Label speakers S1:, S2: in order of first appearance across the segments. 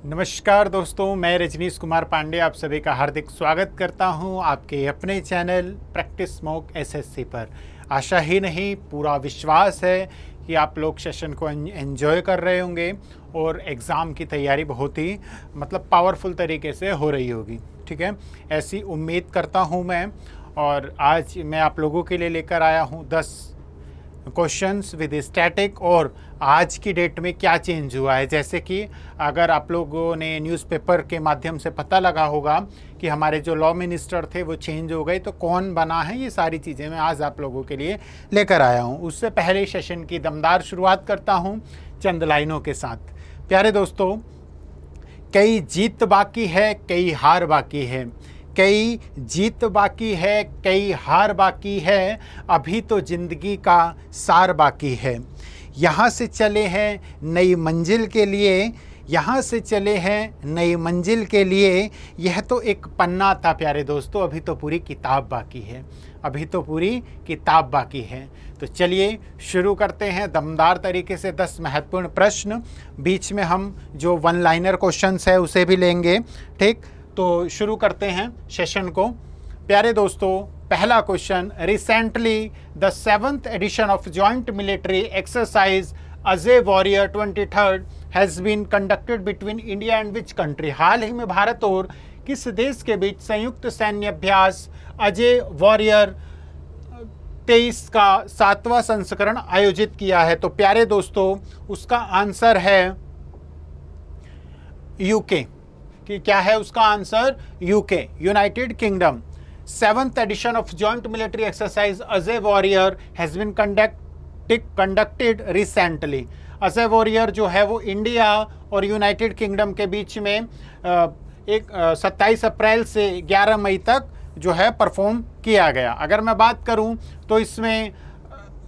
S1: नमस्कार दोस्तों, मैं रजनीश कुमार पांडे आप सभी का हार्दिक स्वागत करता हूं आपके अपने चैनल प्रैक्टिस मॉक एसएससी पर। आशा ही नहीं पूरा विश्वास है कि आप लोग सेशन को एंजॉय कर रहे होंगे और एग्ज़ाम की तैयारी बहुत ही पावरफुल तरीके से हो रही होगी। ठीक है, ऐसी उम्मीद करता हूं मैं। और आज मैं आप लोगों के लिए लेकर आया हूं 10 क्वेश्चंस विद स्टैटिक और आज की डेट में क्या चेंज हुआ है। जैसे कि अगर आप लोगों ने न्यूज़पेपर के माध्यम से पता लगा होगा कि हमारे जो लॉ मिनिस्टर थे वो चेंज हो गए, तो कौन बना है, ये सारी चीज़ें मैं आज आप लोगों के लिए लेकर आया हूँ। उससे पहले सेशन की दमदार शुरुआत करता हूँ चंद लाइनों के साथ। प्यारे दोस्तों, कई जीत बाकी है, कई हार बाकी है, कई जीत बाकी है, कई हार बाकी है, अभी तो जिंदगी का सार बाकी है। यहाँ से चले हैं नई मंजिल के लिए, यहाँ से चले हैं नई मंजिल के लिए। यह तो एक पन्ना था प्यारे दोस्तों, अभी तो पूरी किताब बाकी है, अभी तो पूरी किताब बाकी है। तो चलिए शुरू करते हैं दमदार तरीके से 10 महत्वपूर्ण प्रश्न। बीच में हम जो वन लाइनर क्वेश्चंस है उसे भी लेंगे। ठीक, तो शुरू करते हैं सेशन को। प्यारे दोस्तों, पहला question, recently the 7th edition of joint military exercise Ajay warrior 23rd has been conducted between India and which country. हाल ही में भारत और किस देश के बीच संयुक्त सैन्य अभ्यास अजय वॉरियर 23 का 7वां संस्करण आयोजित किया है। तो प्यारे दोस्तों, उसका आंसर है यूके। कि क्या है उसका answer? UK, United Kingdom. 7th edition of joint military exercise Ajay warrior has been conducted recently. Ajay warrior जो है वो इंडिया और यूनाइटेड किंगडम के बीच में 27 अप्रैल से 11 मई तक जो है परफॉर्म किया गया। अगर मैं बात करूं तो इसमें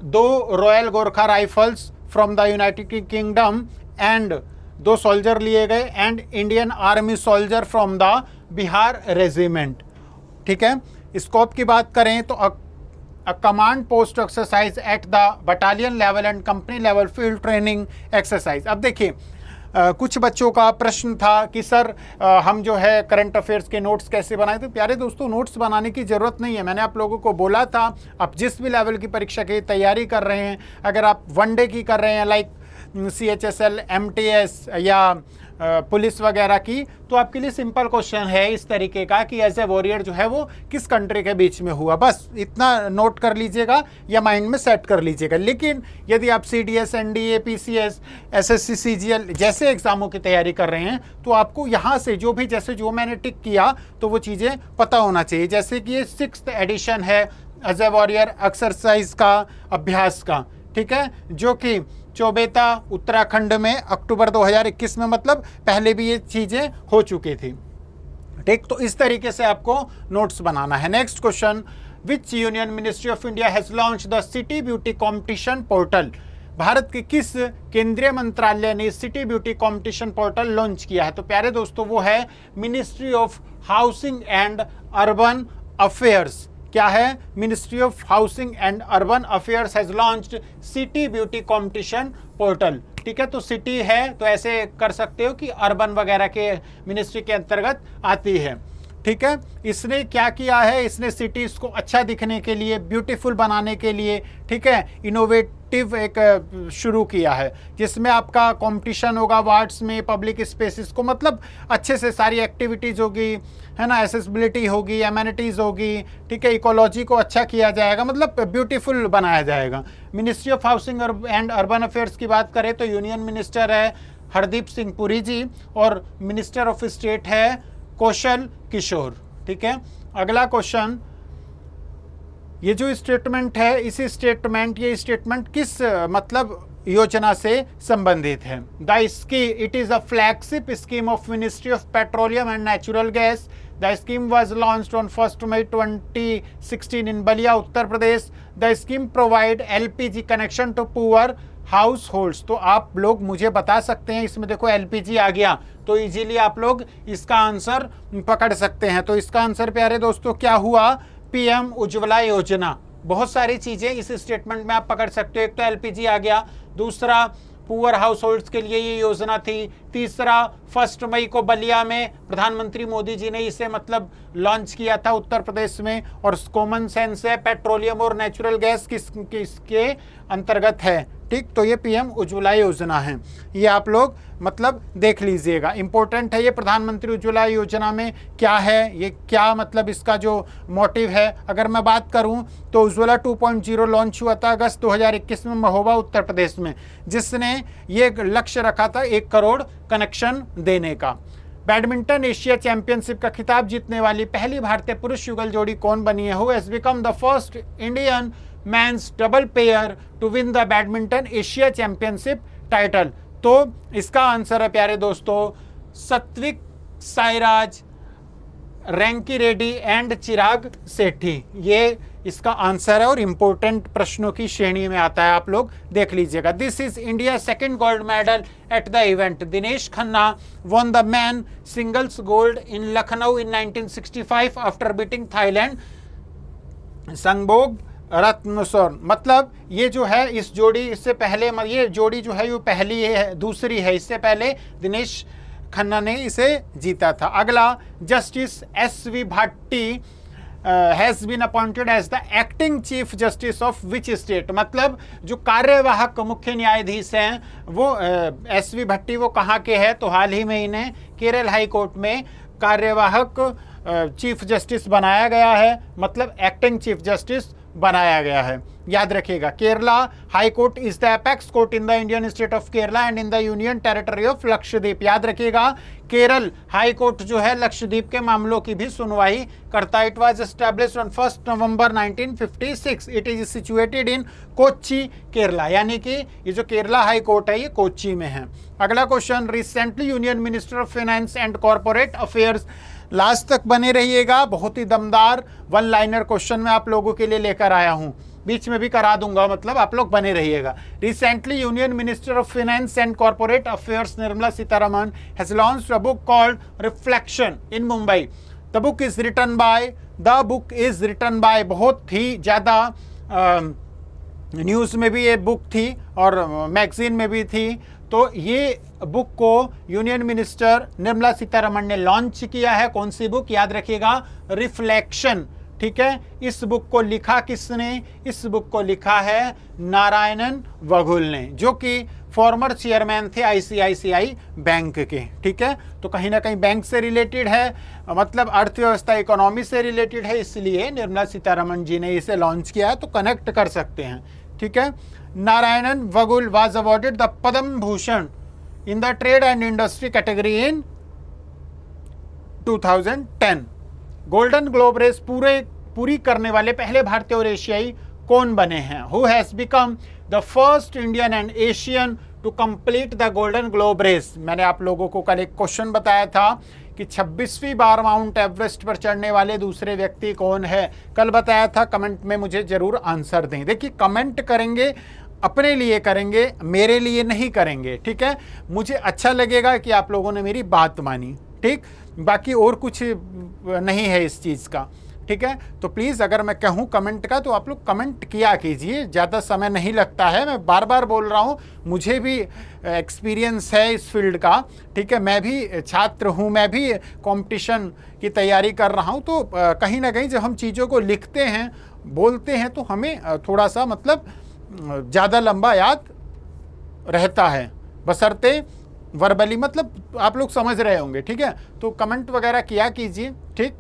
S1: 2 royal Gorkha rifles from the United kingdom and 2 soldier लिए गए and Indian army soldier from the Bihar regiment. ठीक है, स्कोप की बात करें तो a command post exercise at the battalion level and company level field training exercise. अब देखिए, कुछ बच्चों का प्रश्न था कि सर हम जो है करंट अफेयर्स के नोट्स कैसे बनाएं। तो प्यारे दोस्तों, नोट्स बनाने की ज़रूरत नहीं है। मैंने आप लोगों को बोला था, आप जिस भी लेवल की परीक्षा की तैयारी कर रहे हैं, अगर आप वनडे की कर रहे हैं लाइक CHSL, MTS या पुलिस वगैरह की, तो आपके लिए सिंपल क्वेश्चन है इस तरीके का कि एज ए वॉरियर जो है वो किस कंट्री के बीच में हुआ। बस इतना नोट कर लीजिएगा या माइंड में सेट कर लीजिएगा। लेकिन यदि आप CDS, NDA, PCS, SSC, CGL जैसे एग्जामों की तैयारी कर रहे हैं तो आपको यहाँ से जो मैंने टिक किया तो वो चीज़ें पता होना चाहिए। जैसे कि ये 6th एडिशन है अजय वॉरियर एक्सरसाइज का अभ्यास का। ठीक है, जो कि चौबेता उत्तराखंड में अक्टूबर 2021 में, मतलब पहले भी ये चीज़ें हो चुकी थी। ठीक, तो इस तरीके से आपको नोट्स बनाना है। Next question, which union ministry of India has launch the city beauty competition portal. Bharat के किस केंद्रीय मंत्रालय ने city beauty competition portal launch किया है? तो प्यारे दोस्तों, वो है ministry of housing and urban affairs. क्या है? Ministry of housing and urban affairs has launched city beauty competition portal. ठीक है, तो सिटी है तो ऐसे कर सकते हो कि अर्बन वगैरह के मिनिस्ट्री के अंतर्गत आती है। ठीक है, इसने क्या किया है? इसने सिटीज को अच्छा दिखने के लिए, ब्यूटीफुल बनाने के लिए, ठीक है, इनोवेटिव एक शुरू किया है जिसमें आपका कंपटीशन होगा वार्ड्स में, पब्लिक स्पेसेस को, मतलब अच्छे से सारी एक्टिविटीज़ होगी, है ना, एसेसिबिलिटी होगी, एमेनिटीज़ होगी। ठीक है, इकोलॉजी को अच्छा किया जाएगा, मतलब ब्यूटीफुल बनाया जाएगा। Ministry of housing and urban affairs की बात करें तो यूनियन मिनिस्टर है हरदीप सिंह पुरी जी और मिनिस्टर ऑफ स्टेट है कौशल किशोर। ठीक है, अगला क्वेश्चन, ये जो स्टेटमेंट है, ये स्टेटमेंट किस योजना से संबंधित है? It is a flagship scheme of ministry of petroleum and natural gas. The scheme was launched on 1st May 2016 in Ballia, Uttar Pradesh. The scheme provide LPG connection to poor households. तो आप लोग मुझे बता सकते हैं, इसमें देखो LPG आ गया तो इजीली आप लोग इसका आंसर पकड़ सकते हैं। तो इसका आंसर प्यारे दोस्तों क्या हुआ? PM उज्ज्वला योजना। बहुत सारी चीज़ें इस स्टेटमेंट में आप पकड़ सकते हो। एक तो LPG आ गया, दूसरा पुअर हाउस होल्ड्स के लिए ये योजना थी। तीसरा 1 मई को बलिया में प्रधानमंत्री मोदी जी ने इसे मतलब लॉन्च किया था उत्तर प्रदेश में। और कॉमन सेंस है, पेट्रोलियम और नेचुरल गैस किसके अंतर्गत है, ठीक। तो ये पीएम उज्ज्वला योजना है, ये आप लोग मतलब देख लीजिएगा, इंपॉर्टेंट है ये। प्रधानमंत्री उज्ज्वला योजना में क्या है, ये क्या मतलब इसका जो मोटिव है। अगर मैं बात करूं तो उज्ज्वला 2.0 लॉन्च हुआ था अगस्त 2021 में महोबा उत्तर प्रदेश में, जिसने ये लक्ष्य रखा था 1 करोड़ कनेक्शन देने का। बैडमिंटन एशिया चैंपियनशिप का खिताब जीतने वाली पहली भारतीय पुरुष युगल जोड़ी कौन बनी है? Who has become the first Indian men's double pair to win the badminton Asia championship title? तो इसका आंसर है प्यारे दोस्तों सात्विक साईराज रैंकी रेड्डी एंड चिराग सेठी, ये इसका आंसर है और इंपॉर्टेंट प्रश्नों की श्रेणी में आता है, आप लोग देख लीजिएगा। This is India second gold medal at the event. Dinesh Khanna won the men singles gold in Lucknow in 1965 after beating Thailand संगबोग रत्नसोर। मतलब ये जो है इस जोड़ी, इससे पहले ये जोड़ी जो है ये पहली है, दूसरी है, इससे पहले दिनेश खन्ना ने इसे जीता था। अगला, justice S V. Bhati has been appointed as the acting chief justice of which state? मतलब जो कार्यवाहक मुख्य न्यायाधीश हैं वो एस.वी. भट्टी वो कहाँ के हैं? तो हाल ही में इन्हें केरल हाई कोर्ट में कार्यवाहक चीफ जस्टिस बनाया गया है, मतलब एक्टिंग चीफ जस्टिस बनाया गया है, याद रखिएगा। Kerala high court is the apex court in the Indian state of Kerala and in the union territory of Lakshadweep. याद रखिएगा, केरल हाई कोर्ट जो है लक्षद्वीप के मामलों की भी सुनवाई करता है। It was established on 1 November 1956। It is situated in Kochi Kerala, यानी कि ये जो केरला हाई कोर्ट है ये कोच्चि में है। अगला question, recently union minister of finance and corporate affairs, last तक बने रहिएगा, बहुत ही दमदार 1 लाइनर क्वेश्चन मैं आप लोगों के लिए लेकर आया हूं, बीच में भी करा दूंगा, मतलब आप लोग बने रहिएगा। Recently union minister of finance and corporate affairs Nirmala Sitharaman has launched a book called reflection in Mumbai. The book is written by बहुत ही ज़्यादा न्यूज़ में भी ये बुक थी और मैगजीन में भी थी। तो ये बुक को यूनियन मिनिस्टर निर्मला सीतारमण ने लॉन्च किया है। कौन सी बुक? याद रखिएगा, रिफ्लेक्शन, ठीक है। इस बुक को लिखा किसने? इस बुक को लिखा है नारायणन वघुल ने, जो कि फॉर्मर चेयरमैन थे आईसीआईसीआई बैंक के, ठीक है। तो कहीं ना कहीं बैंक से रिलेटेड है, मतलब अर्थव्यवस्था इकोनॉमी से रिलेटेड है, इसलिए निर्मला सीतारमण जी ने इसे लॉन्च किया है, तो कनेक्ट कर सकते हैं, ठीक है। Narayanan Vaghul was awarded the Padma Bhushan in the trade and industry category in 2010। Golden globe race पूरी करने वाले पहले भारतीय और एशियाई कौन बने हैं? Who has become the first Indian and Asian to complete the golden globe race? मैंने आप लोगों को कल एक क्वेश्चन बताया था कि 26वीं बार माउंट एवरेस्ट पर चढ़ने वाले दूसरे व्यक्ति कौन है, कल बताया था। कमेंट में मुझे जरूर आंसर दें। देखिए, कमेंट करेंगे अपने लिए करेंगे, मेरे लिए नहीं करेंगे, ठीक है। मुझे अच्छा लगेगा कि आप लोगों ने मेरी बात मानी, ठीक। बाकी और कुछ नहीं है इस चीज़ का, ठीक है। तो प्लीज़ अगर मैं कहूँ कमेंट का तो आप लोग कमेंट किया कीजिए, ज़्यादा समय नहीं लगता है। मैं बार बार बोल रहा हूँ, मुझे भी एक्सपीरियंस है इस फील्ड का, ठीक है। मैं भी छात्र हूँ, मैं भी कंपटीशन की तैयारी कर रहा हूँ। तो कहीं ना कहीं जब हम चीज़ों को लिखते हैं, बोलते हैं, तो हमें थोड़ा सा मतलब ज़्यादा लंबा याद रहता है, बशर्ते वर्बली, मतलब आप लोग समझ रहे होंगे, ठीक है। तो कमेंट वगैरह किया कीजिए, ठीक।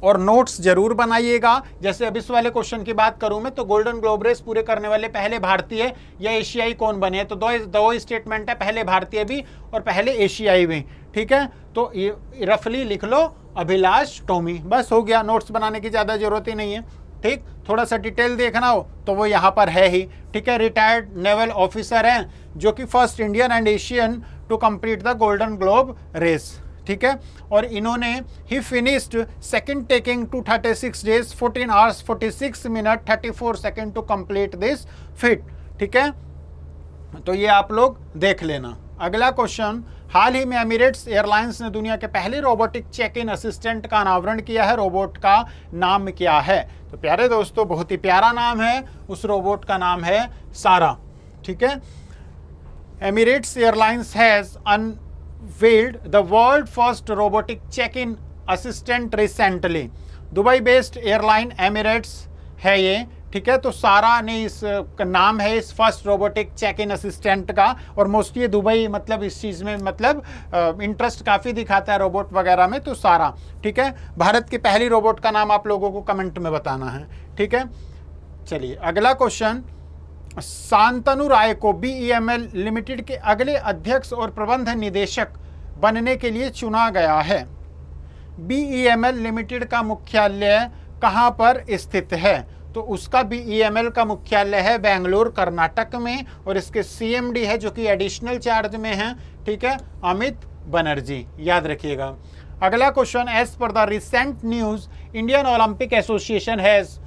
S1: और नोट्स जरूर बनाइएगा। जैसे अब इस वाले क्वेश्चन की बात करूं मैं, तो गोल्डन ग्लोब रेस पूरे करने वाले पहले भारतीय या एशियाई कौन बने? तो दो स्टेटमेंट है, पहले भारतीय भी और पहले एशियाई भी, ठीक है। तो ये रफली लिख लो, अभिलाष टोमी, बस हो गया। नोट्स बनाने की ज़्यादा जरूरत ही नहीं है, ठीक। थोड़ा सा डिटेल देखना हो तो वो यहाँ पर है ही, ठीक है। रिटायर्ड नेवल ऑफिसर हैं, जो कि first Indian and Asian to complete the golden globe race, ठीक है। और इन्होंने ही finished second taking 236 days 14 hours 46 minute 34 second to complete this feat, ठीक है। तो ये आप लोग देख लेना। अगला क्वेश्चन, हाल ही में एमिरेट्स एयरलाइंस ने दुनिया के पहले रोबोटिक चेक इन असिस्टेंट का अनावरण किया है। रोबोट का नाम क्या है? तो प्यारे दोस्तों, बहुत ही प्यारा नाम है, उस रोबोट का नाम है सारा, ठीक है। Emirates Airlines has unveiled the world first robotic check-in assistant recently. Dubai based airline Emirates है ये, ठीक है। तो सारा ने इस नाम है इस first robotic check in assistant का, और मोस्टली दुबई मतलब इस चीज़ में मतलब इंटरेस्ट काफ़ी दिखाता है रोबोट वगैरह में, तो सारा ठीक है। भारत की पहली रोबोट का नाम आप लोगों को कमेंट में बताना है, ठीक है। चलिए अगला क्वेश्चन, शांतनु राय को BEML लिमिटेड के अगले अध्यक्ष और प्रबंध निदेशक बनने के लिए चुना गया है। BEML लिमिटेड का मुख्यालय कहाँ पर स्थित है? तो उसका BEML का मुख्यालय है बेंगलुरु कर्नाटक में, और इसके CMD है जो कि एडिशनल चार्ज में है, ठीक है, अमित बनर्जी, याद रखिएगा। अगला question, as per the recent news Indian Olympic association has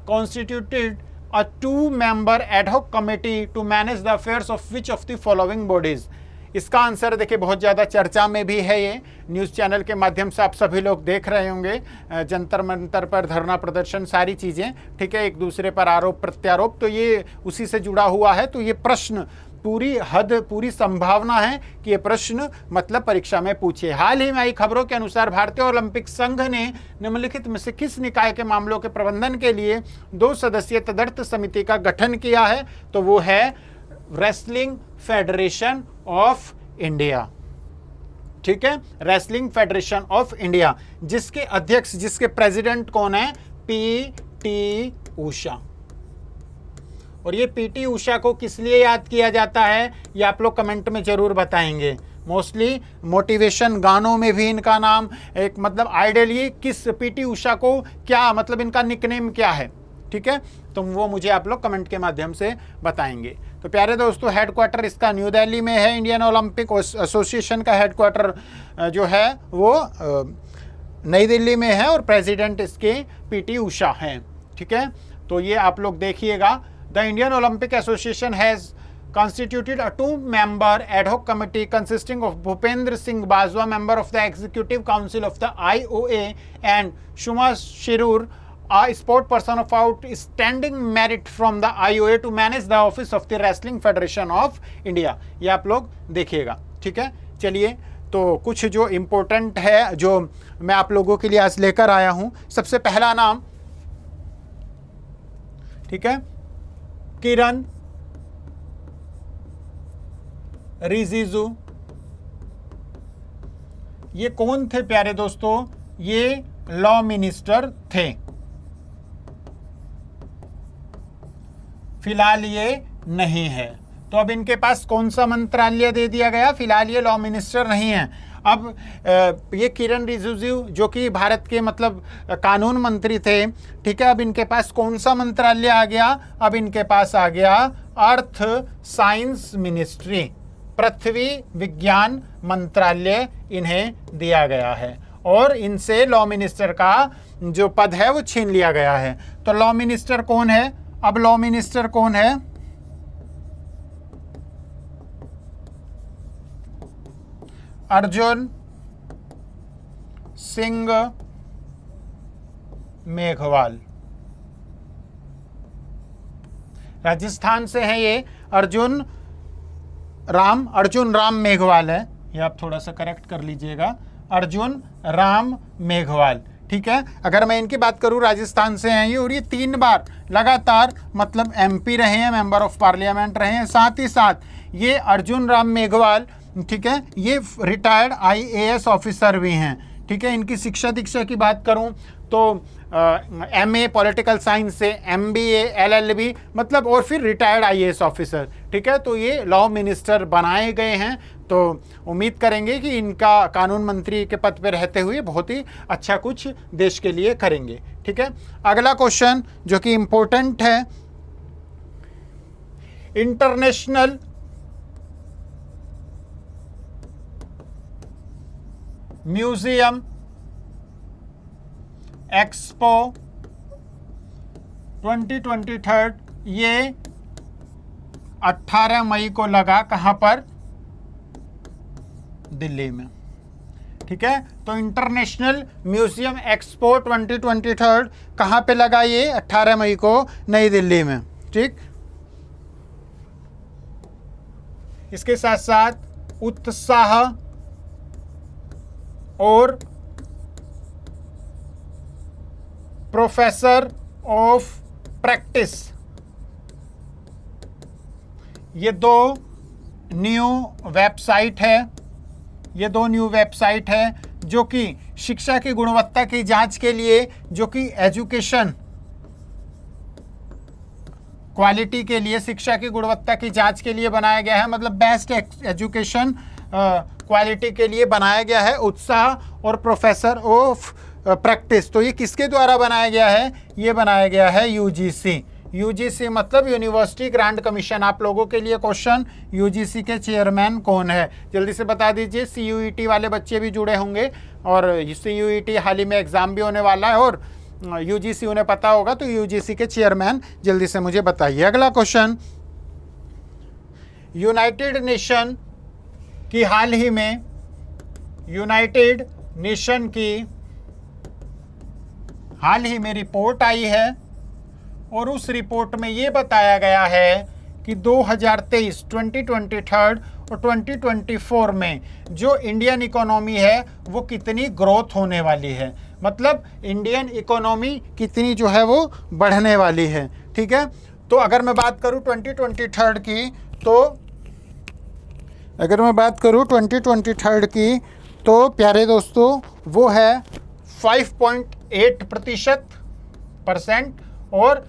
S1: constituted a 2-member ad hoc committee to manage the affairs of which of the following bodies? इसका आंसर देखिए बहुत ज़्यादा चर्चा में भी है, ये न्यूज़ चैनल के माध्यम से आप सभी लोग देख रहे होंगे, जंतर मंतर पर धरना प्रदर्शन सारी चीज़ें, ठीक है, एक दूसरे पर आरोप प्रत्यारोप, तो ये उसी से जुड़ा हुआ है। तो ये प्रश्न पूरी संभावना है कि ये प्रश्न मतलब परीक्षा में पूछे। हाल ही में आई खबरों के अनुसार भारतीय ओलंपिक संघ ने निम्नलिखित में से किस निकाय के मामलों के प्रबंधन के लिए 2 सदस्यीय तदर्थ समिति का गठन किया है? तो वो है रेसलिंग फेडरेशन ऑफ इंडिया, ठीक है, रेसलिंग फेडरेशन ऑफ इंडिया, जिसके अध्यक्ष जिसके प्रेसिडेंट कौन है? PT उषा। और ये PT उषा को किस लिए याद किया जाता है ये आप लोग कमेंट में जरूर बताएंगे। मोस्टली मोटिवेशन गानों में भी इनका नाम एक मतलब आइडियली किस PT उषा को क्या मतलब इनका निकनेम क्या है, ठीक है, तो वो मुझे आप लोग कमेंट के माध्यम से बताएंगे। तो प्यारे दोस्तों, हेडक्वार्टर इसका न्यू दिल्ली में है। इंडियन ओलंपिक एसोसिएशन का हेडक्वार्टर जो है वो नई दिल्ली में है, और प्रेसिडेंट इसके PT उषा हैं, ठीक है। तो ये आप लोग देखिएगा। The Indian Olympic Association has constituted a 2-member ad hoc committee consisting of Bhupendra Singh Bajwa, member of the Executive Council of the IOA, and Shuma Shirur, a sport person of outstanding merit from the IOA, to manage the office of the Wrestling Federation of India. ये आप लोग देखिएगा, ठीक है। चलिए तो कुछ जो इम्पोर्टेंट है जो मैं आप लोगों के लिए आज लेकर आया हूँ। सबसे पहला नाम, ठीक है, किरण रिजिजू। ये कौन थे प्यारे दोस्तों? ये लॉ मिनिस्टर थे। फिलहाल ये नहीं है, तो अब इनके पास कौन सा मंत्रालय दे दिया गया? फिलहाल ये लॉ मिनिस्टर नहीं है। अब ये किरण रिजिजू जो कि भारत के मतलब कानून मंत्री थे, ठीक है, अब इनके पास कौन सा मंत्रालय आ गया? अब इनके पास आ गया अर्थ साइंस मिनिस्ट्री, पृथ्वी विज्ञान मंत्रालय इन्हें दिया गया है, और इनसे लॉ मिनिस्टर का जो पद है वो छीन लिया गया है। तो लॉ मिनिस्टर कौन है? अब लॉ मिनिस्टर कौन है? अर्जुन सिंह मेघवाल, राजस्थान से हैं ये। अर्जुन राम मेघवाल है, ये आप थोड़ा सा करेक्ट कर लीजिएगा, अर्जुन राम मेघवाल, ठीक है। अगर मैं इनकी बात करूं, राजस्थान से हैं ये, और ये 3 बार लगातार मतलब MP रहे हैं, मेंबर ऑफ पार्लियामेंट रहे हैं। साथ ही साथ ये अर्जुन राम मेघवाल, ठीक है, ये रिटायर्ड IAS ऑफिसर भी हैं, ठीक है। इनकी शिक्षा दीक्षा की बात करूं तो MA पॉलिटिकल साइंस से MBA LLB मतलब, और फिर रिटायर्ड IAS ऑफिसर, ठीक है। तो ये लॉ मिनिस्टर बनाए गए हैं, तो उम्मीद करेंगे कि इनका कानून मंत्री के पद पर रहते हुए बहुत ही अच्छा कुछ देश के लिए करेंगे, ठीक है। अगला क्वेश्चन जो कि इंपॉर्टेंट है, इंटरनेशनल म्यूजियम एक्सपो 2023 ये 18 मई को लगा, कहाँ पर? दिल्ली में, ठीक है। तो इंटरनेशनल म्यूजियम एक्सपो 2023 कहाँ पे लगा? ये 18 मई को नई दिल्ली में, ठीक। इसके साथ साथ उत्साह और प्रोफेसर ऑफ प्रैक्टिस, ये दो न्यू वेबसाइट है, ये दो न्यू वेबसाइट है जो कि शिक्षा की गुणवत्ता की जांच के लिए, जो कि एजुकेशन क्वालिटी के लिए, शिक्षा की गुणवत्ता की जांच के लिए बनाया गया है, मतलब बेस्ट एजुकेशन क्वालिटी के लिए बनाया गया है, उत्साह और प्रोफेसर ऑफ प्रैक्टिस। तो ये किसके द्वारा बनाया गया है? ये बनाया गया है यूजीसी। यूजीसी मतलब यूनिवर्सिटी ग्रांट कमीशन। आप लोगों के लिए क्वेश्चन, यूजीसी के चेयरमैन कौन है? जल्दी से बता दीजिए। सीयूईटी वाले बच्चे भी जुड़े होंगे और सीयूईटी हाल ही में एग्जाम भी होने वाला है और यूजीसी उन्हें पता होगा, तो यूजीसी के चेयरमैन जल्दी से मुझे बताइए। अगला क्वेश्चन, यूनाइटेड नेशन की हाल ही में, यूनाइटेड नेशन की हाल ही में रिपोर्ट आई है और उस रिपोर्ट में ये बताया गया है कि 2023 और 2024 में जो इंडियन इकोनॉमी है वो कितनी ग्रोथ होने वाली है, मतलब इंडियन इकोनॉमी कितनी जो है वो बढ़ने वाली है। ठीक है, तो अगर मैं बात करूं 2023 की, तो अगर मैं बात करूं 2023 की, तो प्यारे दोस्तों वो है 5.8% और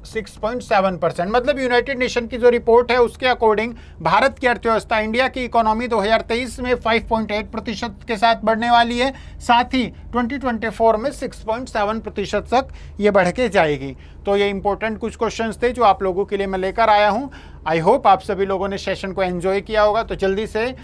S1: 6.7%। मतलब यूनाइटेड नेशन की जो रिपोर्ट है उसके अकॉर्डिंग भारत की अर्थव्यवस्था, इंडिया की इकोनॉमी 2023 में 5.8% के साथ बढ़ने वाली है, साथ ही 2024 में 6.7% तक ये बढ़ के जाएगी। तो ये इंपॉर्टेंट कुछ क्वेश्चंस थे जो आप लोगों के लिए मैं लेकर आया हूं। आई होप आप सभी लोगों ने सेशन को एंजॉय किया होगा। तो जल्दी से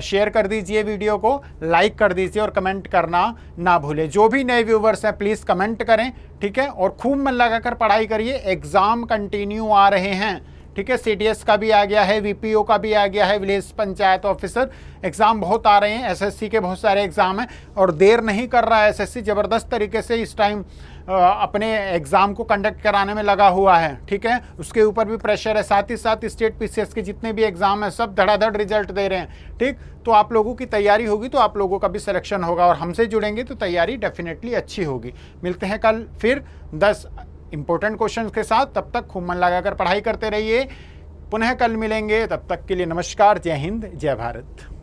S1: शेयर कर दीजिए वीडियो को, लाइक कर दीजिए और कमेंट करना ना भूलें। जो भी नए व्यूवर्स हैं प्लीज़ कमेंट करें, ठीक है, और खूब मन लगाकर पढ़ाई करिए। एग्ज़ाम कंटिन्यू आ रहे हैं, ठीक है, सीडीएस का भी आ गया है, वीपीओ का भी आ गया है, विलेज पंचायत ऑफिसर एग्ज़ाम बहुत आ रहे हैं, एसएससी के बहुत सारे एग्ज़ाम हैं और देर नहीं कर रहा है एसएससी, ज़बरदस्त तरीके से इस टाइम अपने एग्ज़ाम को कंडक्ट कराने में लगा हुआ है। ठीक है, उसके ऊपर भी प्रेशर है, साथ ही साथ स्टेट पीसीएस के जितने भी एग्ज़ाम हैं सब धड़ाधड़ रिजल्ट दे रहे हैं। ठीक, तो आप लोगों की तैयारी होगी तो आप लोगों का भी सिलेक्शन होगा और हमसे जुड़ेंगे तो तैयारी डेफिनेटली अच्छी होगी। मिलते हैं कल फिर 10 इंपॉर्टेंट क्वेश्चंस के साथ। तब तक खूब मन लगाकर पढ़ाई करते रहिए। पुनः कल मिलेंगे, तब तक के लिए नमस्कार, जय हिंद, जय भारत।